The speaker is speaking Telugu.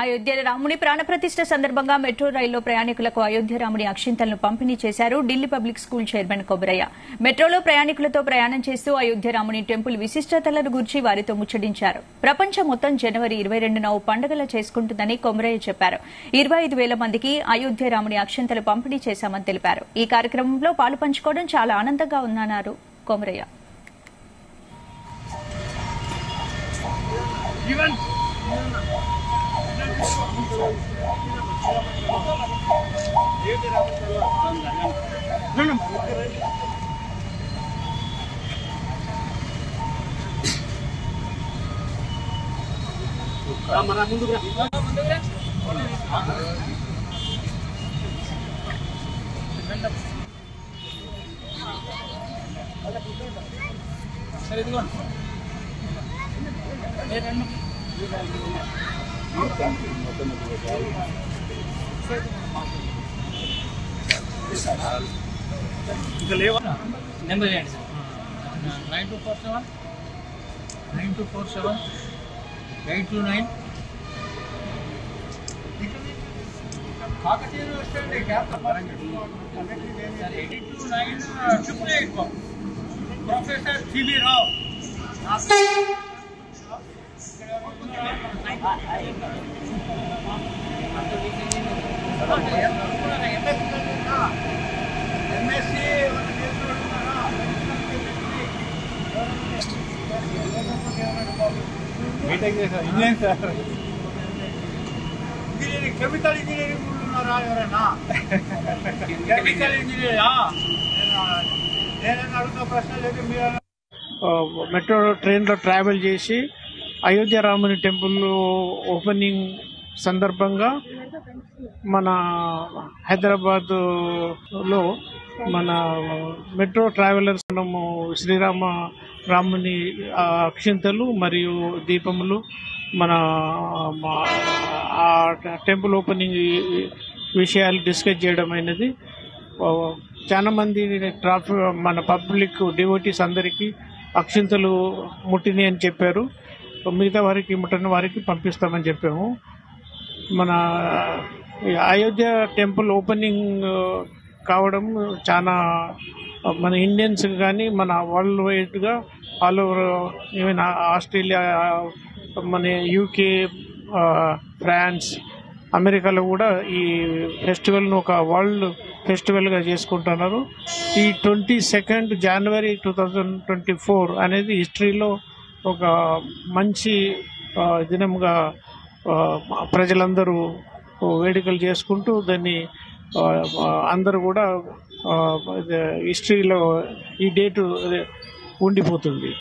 అయోధ్య రాముని ప్రాణప్రతిష్ఠ సందర్భంగా మెట్రో రైల్లో ప్రయాణికులకు అయోధ్య రాముని అక్షింతలను పంపిణీ చేశారు Delhi public school chairman Komaraiah. మెట్రోలో ప్రయాణికులతో ప్రయాణం చేస్తూ అయోధ్య రాముని టెంపుల్ విశిష్టతలను గురించి వారితో ముచ్చటించారు. ప్రపంచం మొత్తం జనవరి 22న ఓ పండుగలా చేసుకుంటుందని కొమరయ్య చెప్పారు. 25,000 మందికి అయోధ్య రాముని అక్షింతలు పంపిణీ చేశామని తెలిపారు. ఈ కార్యక్రమంలో పాలు పంచుకోవడం చాలా ఆనందంగా ఉందన్నారు కొమరయ్య. నెంబర్ ఏంటి సార్? 9247 9247 829 కాకతీయ వస్తుంది క్యాప్ 829 ప్రొఫెసర్ సివి రావు. ఎంఎస్సి బీటెక్ చేశారు, engineering sir, engineering chemical engineering ఉన్నారా ఎవరైనా? కెమికల్ ఇంజనీర్ నేనైనా అడుగుతున్న ప్రశ్న లేదు. మీరు మెట్రో ట్రైన్లో ట్రావెల్ చేసి అయోధ్య రాముని టెంపుల్ ఓపెనింగ్ సందర్భంగా మన హైదరాబాద్లో మన మెట్రో ట్రావెలర్స్ మనము రాముని అక్షింతలు మరియు దీపములు మన ఆ టెంపుల్ ఓపెనింగ్ విషయాలు డిస్కస్ చేయడం అయినది. చాలా మంది మన పబ్లిక్ డివోటీస్ అందరికీ అక్షింతలు ముట్టినాయి అని చెప్పారు. మిగతా వారికి ముట్టని వారికి పంపిస్తామని చెప్పాము. మన అయోధ్య టెంపుల్ ఓపెనింగ్ కావడం చాలా మన ఇండియన్స్ కానీ మన వరల్డ్ వైడ్గా ఆల్ ఓవర్ ఈవెన్ ఆస్ట్రేలియా, మన యూకే, ఫ్రాన్స్, అమెరికాలో కూడా ఈ ఫెస్టివల్ను ఒక వరల్డ్ ఫెస్టివల్గా చేసుకుంటున్నారు. ఈ 22 జనవరి 2024 అనేది హిస్టరీలో ఒక మంచి దినంగా ప్రజలందరూ వేడుకలు చేసుకుంటూ దాన్ని అందరూ కూడా హిస్టరీలో ఈ డేటు ఉండిపోతుంది.